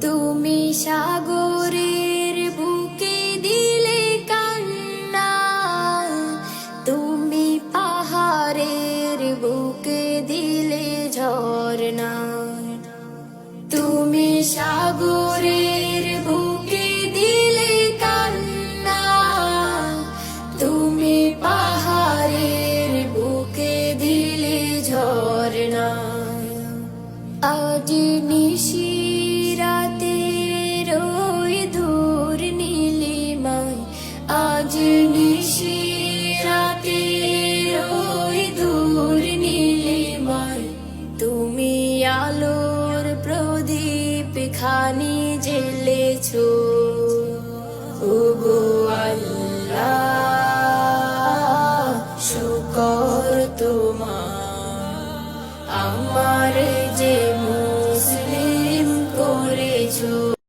তুমি সাগরের বুকে দিলে কান্না, তুমি পাহাড়ের বুকে দিলে ঝরনা। তুমি সাগরের বুকে দিলে কান্না, তুমি পাহাড়ের বুকে দিলে ঝরনা। আজ নিশিরাতে ওই দূর নীলিমায়, আজ নিশিরাতে ওই দূর নীলিমায়, তুমি আলোর প্রদীপ খানি জ্বেলেছো। ওগো আল্লাহ, শুকর তোমার, আমার যে মুসলিম করেছো।